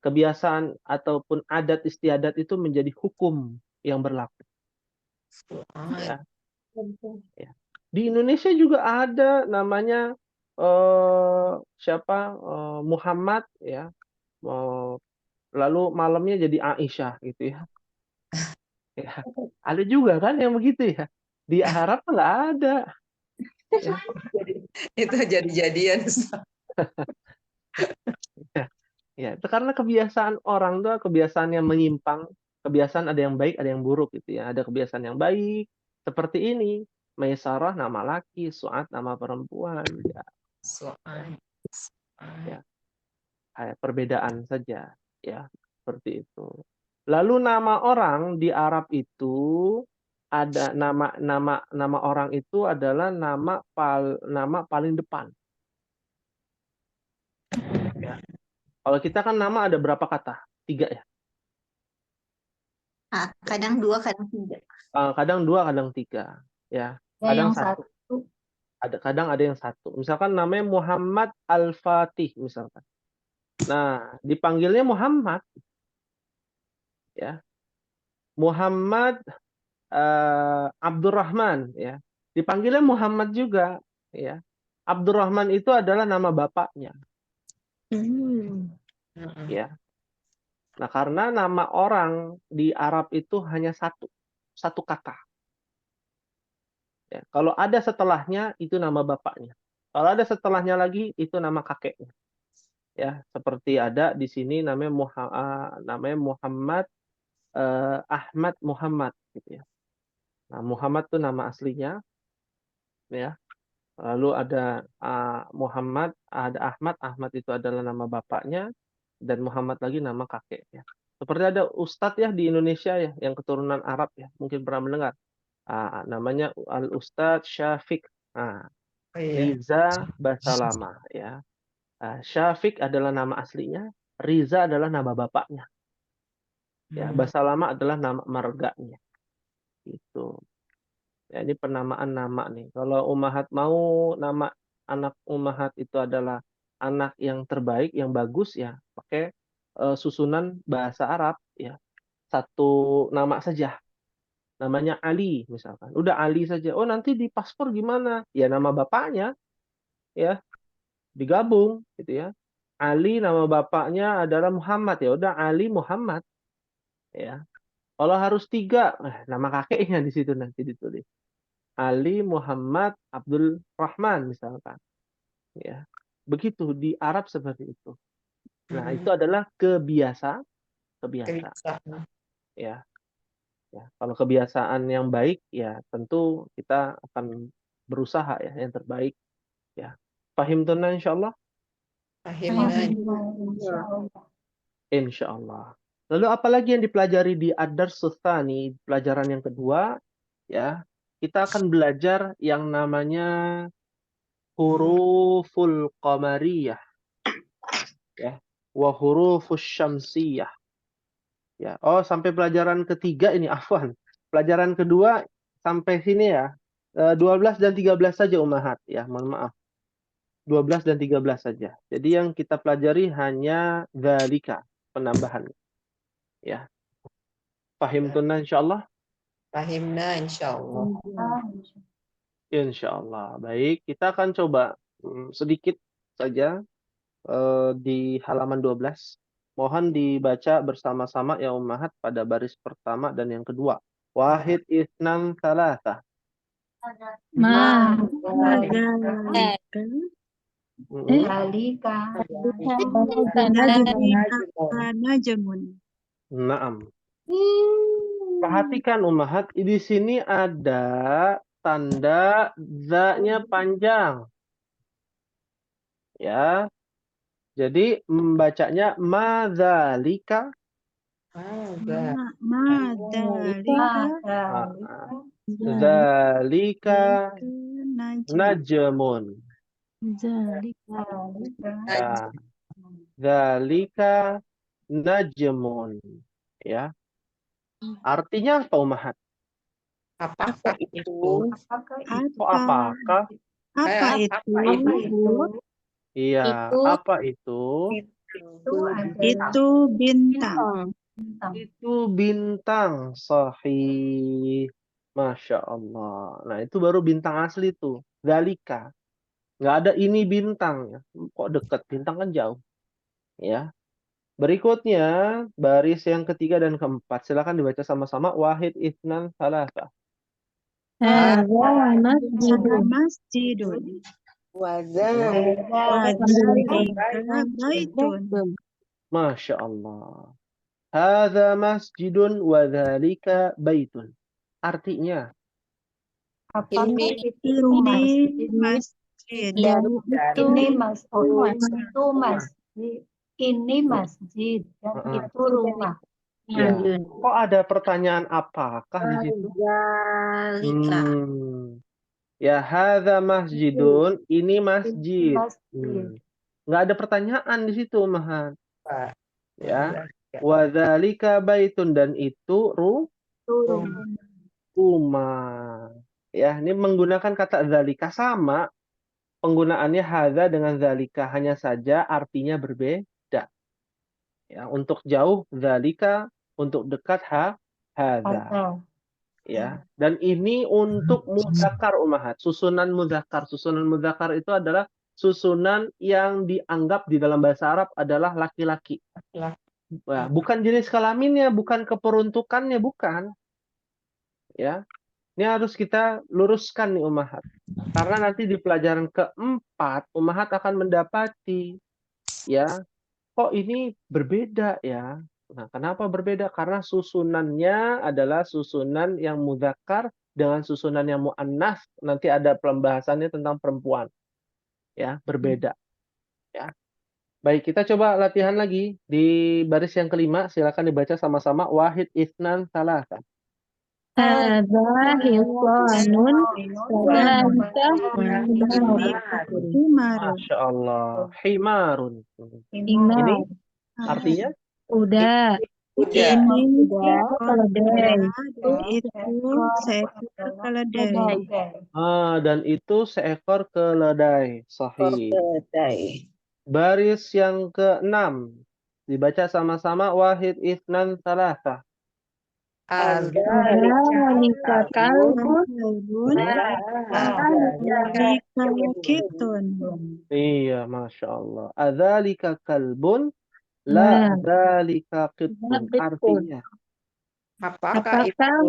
Kebiasaan ataupun adat istiadat itu menjadi hukum yang berlaku. Ya. Ya. Di Indonesia juga ada namanya siapa Muhammad ya. Lalu malamnya jadi Aisyah gitu ya. Ya. Ada juga kan yang begitu ya. Di Arab nggak ada. Ya. Itu jadi-jadian. Ya, itu karena kebiasaan orang tuh kebiasaan yang menyimpang, kebiasaan ada yang baik, ada yang buruk gitu ya. Ada kebiasaan yang baik seperti ini. Maisarah nama laki, Su'ad nama perempuan. Ya, ya. Kayak perbedaan saja ya, seperti itu. Lalu nama orang di Arab itu ada nama orang itu adalah nama paling depan. Ya. Kalau kita kan nama ada berapa kata? 3 ya. Kadang 2, kadang 3. Kadang 2, kadang 3 ya. Kadang yang 1. satu. Kadang ada yang 1. Misalkan namanya Muhammad Al-Fatih misalkan. Nah, dipanggilnya Muhammad ya. Muhammad Abdurrahman ya. Dipanggilnya Muhammad juga ya. Abdurrahman itu adalah nama bapaknya. Ya. Nah, karena nama orang di Arab itu hanya satu kata. Ya, kalau ada setelahnya itu nama bapaknya. Kalau ada setelahnya lagi itu nama kakeknya. Ya, seperti ada di sini namanya Muhammad Ahmad Muhammad gitu ya. Nah, Muhammad itu nama aslinya ya. Lalu ada Muhammad, ada Ahmad itu adalah nama bapaknya dan Muhammad lagi nama kakeknya. Seperti ada Ustadz ya di Indonesia ya yang keturunan Arab ya, mungkin pernah mendengar. Namanya Al-Ustadz Syafiq. Riza Basalamah ya. Syafiq adalah nama aslinya, Riza adalah nama bapaknya. Ya, Basalamah adalah nama marganya. Gitu. Ya, ini penamaan nama nih. Kalau ummahat mau nama anak ummahat itu adalah anak yang terbaik, yang bagus ya, pakai susunan bahasa Arab ya. Satu nama saja. Namanya Ali misalkan. Udah Ali saja. Oh, nanti di paspor gimana? Ya nama bapaknya ya, digabung gitu ya. Ali nama bapaknya adalah Muhammad, ya udah Ali Muhammad ya. Kalau harus 3, nama kakeknya di situ nanti ditulis. Ali Muhammad Abdul Rahman misalkan ya. Begitu di Arab seperti itu. Nah, itu adalah kebiasaan Kebiasaan. ya. Ya, kalau kebiasaan yang baik ya tentu kita akan berusaha ya yang terbaik ya. Pahim tunan insyaallah? Fahimna. Insyaallah. Lalu apalagi yang dipelajari di Ad-Dars Tsani, pelajaran yang kedua ya. Kita akan belajar yang namanya huruful qamariyah ya, wa hurufus syamsiyah. Ya. Oh, sampai pelajaran ketiga ini afwan. Pelajaran kedua sampai sini ya. 12 dan 13 saja ummahat ya, mohon maaf. 12 dan 13 saja. Jadi yang kita pelajari hanya dzalika, penambahan. Ya. Pahim tunan insyaallah? Fahimna insyaallah. Insyaallah. Baik, kita akan coba sedikit saja di halaman 12. Mohon dibaca bersama-sama ya ummahat pada baris pertama dan yang kedua. Wahid isnan thalatha. Ma. Najamun. Naam. Perhatikan ummahat, di sini ada tanda za-nya panjang. Ya. Jadi membacanya madzalika. Zalika najmun. Ya. Zalika najmun. Ya. Artinya apa ummahat? Apakah itu? Kok apakah? Apa itu? Iya, Itu. apa itu? Itu bintang. Itu bintang. Sahih. Masya Allah. Nah, itu baru bintang asli tuh. Zalika. Nggak ada ini bintang. Kok dekat? Bintang kan jauh. Ya. Berikutnya, baris yang ketiga dan keempat. Silakan dibaca sama-sama. Wahid isnan salatha. Masjidun. Baitun. Masya Allah. Hadza masjidun wa dzalika baitun. Artinya, Ini Ini masjid. Ini masjid dan itu rumah. ya. Kok ada pertanyaan apakah di situ? Zalika. Ya, hadza masjidun, ini masjid. Masjid. Nggak ada pertanyaan di situ, Mahan. Pak. Ya. Wa dzalika baitun, dan itu rumah. Ya, ini menggunakan kata dzalika sama. Penggunaannya hadza dengan dzalika, hanya saja artinya berbeda. Ya, untuk jauh dzalika, untuk dekat hadza. Ya, dan ini untuk muzakkar ummahat, susunan muzakkar. Susunan muzakkar itu adalah susunan yang dianggap di dalam bahasa Arab adalah laki-laki. Nah, bukan jenis kelaminnya, bukan keperuntukannya, bukan. Ya. Ini harus kita luruskan nih ummahat. Karena nanti di pelajaran keempat ummahat akan mendapati ya, kok ini berbeda ya. Nah, kenapa berbeda? Karena susunannya adalah susunan yang mudzakkar dengan susunan yang muannas. Nanti ada pembahasannya tentang perempuan. Ya, berbeda. Ya. Baik, kita coba latihan lagi di baris yang kelima. Silakan dibaca sama-sama. Wahid isnan salatha. Hadza hisanun Masya Allah. Himarun. Ini Artinya? kuda. Kuda. Ini Kuda, seekor keledai. kuda dan itu seekor keledai. Dan itu seekor keledai. Sahih. Keledai. Baris yang ke-6. Dibaca sama-sama. Wahid, itsnan, tsalatsa. Dzalika kalbun. Kalbun dzalika kitun. Iya, Masya Allah. Adzalika kalbun, la Nah, dzalika qittun. betul. Artinya, Apakah Apakah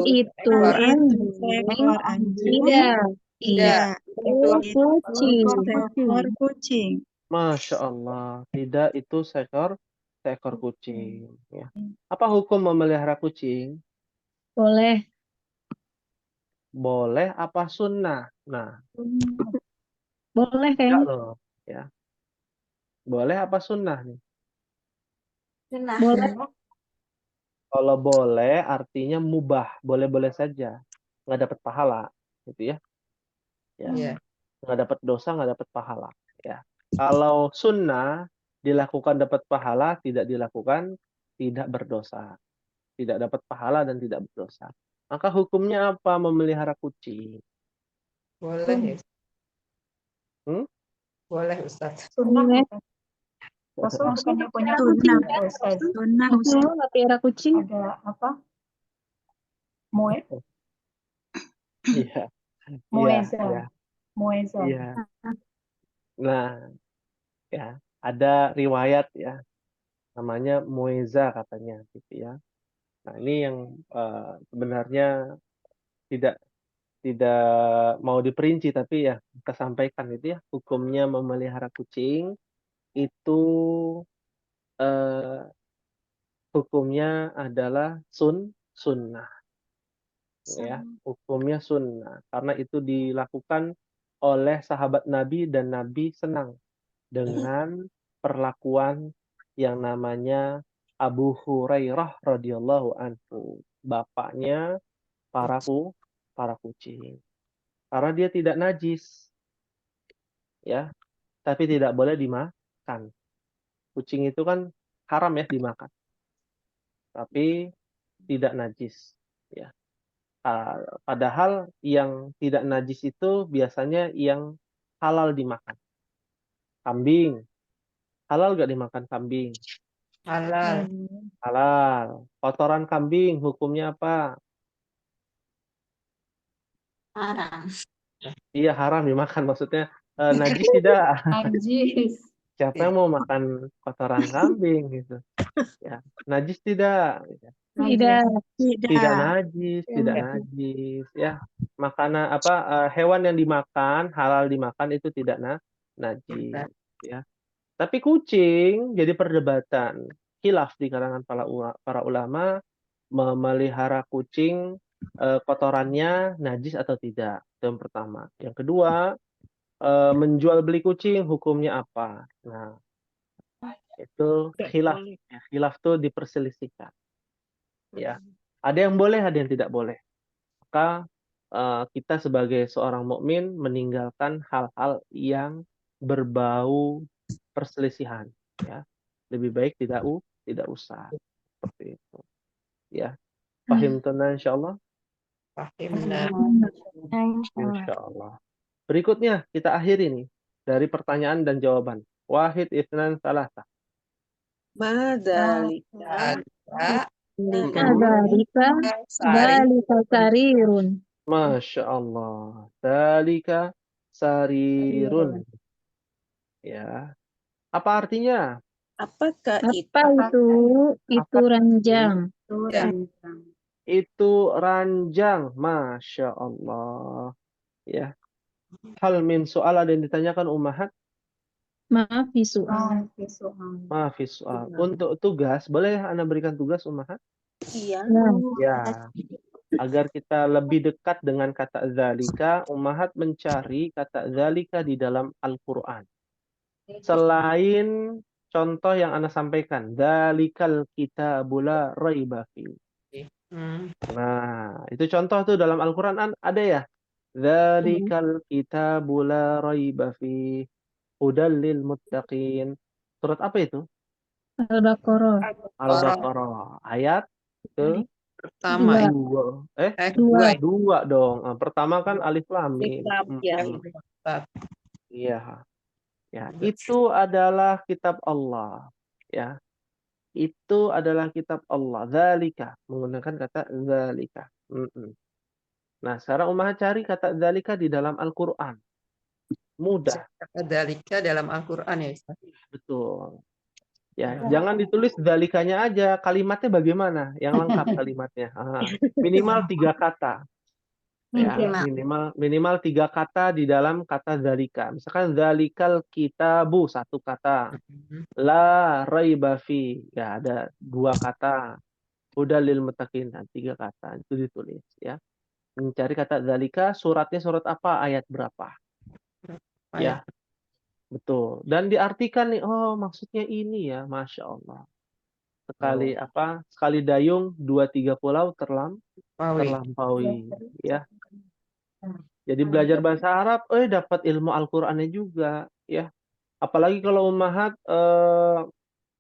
itu Itu anjing? seekor anjing? Tidak. Tidak. Itu Itu kucing. seekor kucing. Masya Allah. Tidak, itu seekor kucing. Ya. Apa hukum memelihara kucing? Boleh. Boleh apa sunnah? Nah, Boleh enggak kayaknya. loh. Ya. Boleh apa sunnah nih? Sunnah. Boleh. Kalau boleh artinya mubah, boleh-boleh saja, nggak dapat pahala, gitu ya. Ya, Iya. nggak dapat dosa, nggak dapat pahala. Ya. Kalau sunnah dilakukan dapat pahala, tidak dilakukan tidak berdosa, tidak dapat pahala dan tidak berdosa. Maka hukumnya apa memelihara kucing? Boleh ya. Hmm? Boleh Ustaz. Boleh. Rasul bukannya punya Sunnah. kucing, Ustaz. Sunnah Aku Ustaz. nggak pelihara kucing. Ada apa? Moe, Iya, iya, Moeza. iya, Moeza. iya. Nah, ya, ada riwayat ya, namanya Mueza katanya, gitu ya. Nah, ini yang sebenarnya tidak tidak mau diperinci, tapi ya kita sampaikan itu ya, hukumnya memelihara kucing itu eh, hukumnya adalah sunnah ya, hukumnya sunnah karena itu dilakukan oleh sahabat Nabi dan Nabi senang dengan perlakuan yang namanya Abu Hurairah radhiyallahu anhu, bapaknya para kucing. Karena dia tidak najis, ya, tapi tidak boleh dimakan. Kucing itu kan haram ya dimakan, tapi tidak najis, ya. Padahal yang tidak najis itu biasanya yang halal dimakan. Kambing, halal gak dimakan kambing? Halal. Halal. Kotoran kambing hukumnya apa? Haram. Iya, haram dimakan, maksudnya najis tidak? Najis. Siapa yang mau makan kotoran kambing gitu? Ya, najis tidak? Tidak. Tidak najis, tidak najis. Ya, makanan apa hewan yang dimakan halal dimakan itu tidak najis. Ya, tapi kucing jadi perdebatan. Khilaf di kalangan para ulama memelihara kucing kotorannya najis atau tidak. Itu yang pertama. Yang kedua, menjual beli kucing hukumnya apa? Nah, itu khilaf. Ya, khilaf tuh diperselisihkan. Ya, ada yang boleh, ada yang tidak boleh. Maka kita sebagai seorang mukmin meninggalkan hal-hal yang berbau perselisihan. Ya, lebih baik tidak usah seperti itu. Ya, paham tunan insyaallah. Fahimna. Insyaallah. Berikutnya kita akhiri nih dari pertanyaan dan jawaban. Wahid, itsnan, tsalatsa. Madalika. Ada Dzalika sari. dzalika sarirun. Masya Allah. Dzalika sarirun. Ya. Apa artinya? Apakah Apa itu? itu ranjang. Itu ranjang. Masya Allah. Ya. Hal min soal ada yang ditanyakan Ummahat? Maaf bisu. Maaf, soal. Untuk tugas, boleh Anda berikan tugas Ummahat? Iya. Nah, Ya. Agar kita lebih dekat dengan kata zalika, Ummahat mencari kata zalika di dalam Al-Quran. Selain contoh yang Anda sampaikan, zalikal kitabul la raiba fi. Nah, itu contoh tuh dalam Al-Quran ada ya? Zalikal kitabul la raiba fi hudal lil muttaqin. Surat apa itu? Al-Baqarah. Al-Baqarah ayat ke Pertama ya. dua. Dua. Dua dong. Pertama kan alif lam mim. Ya. Ustaz. Iya. Ya, itu adalah kitab Allah. Ya. Itu adalah kitab Allah. Dzalika, menggunakan kata dzalika. Nah, sekarang Ummahat cari kata dzalika di dalam Al-Qur'an. Mudah. Kata dalika dalam Al-Quran ya Ustaz. Betul. Ya, jangan ditulis dalikanya aja, kalimatnya bagaimana? Yang lengkap kalimatnya. Minimal 3 kata. Ya, minimal 3 kata di dalam kata dzalika. Misalkan dzalikal kitabu 1 kata. La raiba fi, ya ada 2 kata. Hudal lil muttaqin, 3 kata itu ditulis ya. Mencari kata dzalika, suratnya surat apa, ayat berapa. Ya. Betul. Dan diartikan nih, oh maksudnya ini ya, Masya Allah. Sekali dayung 2-3 pulau terlampaui ya. Jadi belajar bahasa Arab, dapat ilmu Al-Qur'annya juga ya. Apalagi kalau Ummahat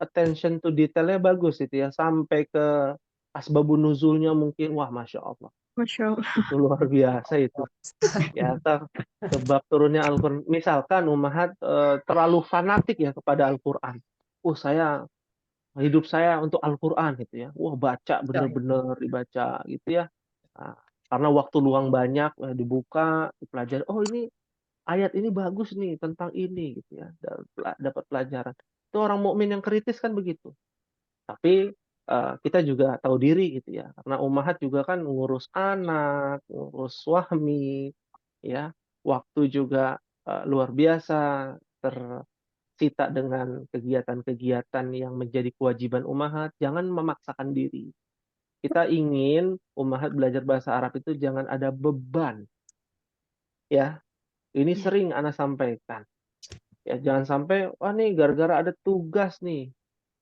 attention to detailnya bagus itu ya, sampai ke asbabun nuzulnya mungkin, wah Masya Allah. Masya Allah. Itu luar biasa itu. Ya, sebab turunnya Al-Qur'an. Misalkan Ummahat terlalu fanatik ya kepada Al-Qur'an. Hidup saya untuk Al-Qur'an gitu ya. Wah, baca bener-bener dibaca gitu ya. Nah, karena waktu luang banyak, dibuka, dipelajari. Oh, ini ayat ini bagus nih tentang ini gitu ya. Dapat pelajaran. Itu orang mukmin yang kritis kan begitu. Tapi kita juga tahu diri gitu ya. Karena Ummahat juga kan ngurus anak, ngurus suami, ya. Waktu juga luar biasa tersita dengan kegiatan-kegiatan yang menjadi kewajiban Ummahat. Jangan memaksakan diri. Kita ingin Ummahat belajar bahasa Arab itu jangan ada beban. Ya. Ini sering Ana sampaikan. Ya, jangan sampai wah nih gara-gara ada tugas nih.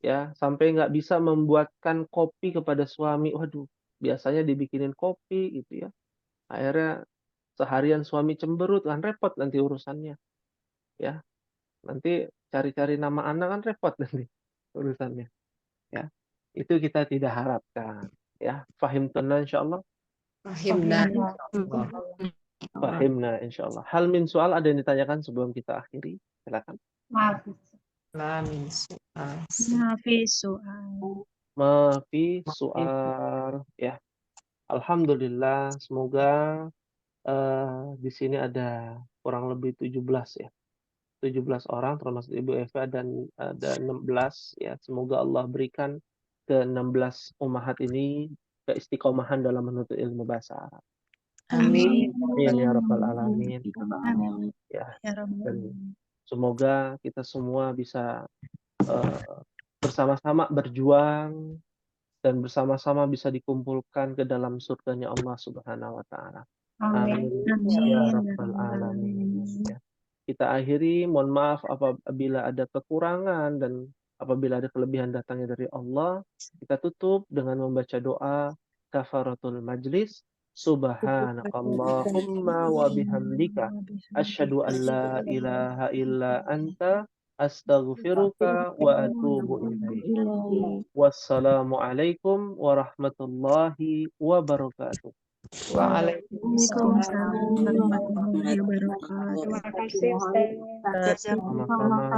Ya, sampai nggak bisa membuatkan kopi kepada suami. Waduh, biasanya dibikinin kopi gitu ya. Akhirnya seharian suami cemberut, kan repot nanti urusannya. Ya, nanti cari-cari nama anak kan repot nanti urusannya. Ya, itu kita tidak harapkan. Ya, fahim tenan insyaallah. Fahimna insyaallah. Hal min soal ada yang ditanyakan sebelum kita akhiri? Silakan. Maafi soal ya. Alhamdulillah, semoga di sini ada kurang lebih 17 ya. 17 orang termasuk Ibu Eva dan ada 16 ya. Semoga Allah berikan ke 16 ummahat ini keistiqomahan dalam menuntut ilmu bahasa Arab. Amin. Amin ya rabbal alamin. Ya. Dan semoga kita semua bisa bersama-sama berjuang dan bersama-sama bisa dikumpulkan ke dalam surganya Allah Subhanahu wa taala. Amin ya rabbal alamin. Ya. Kita akhiri, mohon maaf apabila ada kekurangan dan apabila ada kelebihan datangnya dari Allah. Kita tutup dengan membaca doa kafaratul majlis. Subhanakallahumma wa bihamdika asyhadu an la ilaha illa anta astaghfiruka wa atubu ilaik. Wassalamualaikum warahmatullahi wabarakatuh. Waalaikumsalam warahmatullahi wabarakatuh. Terima kasih Ustaz. Sama-sama.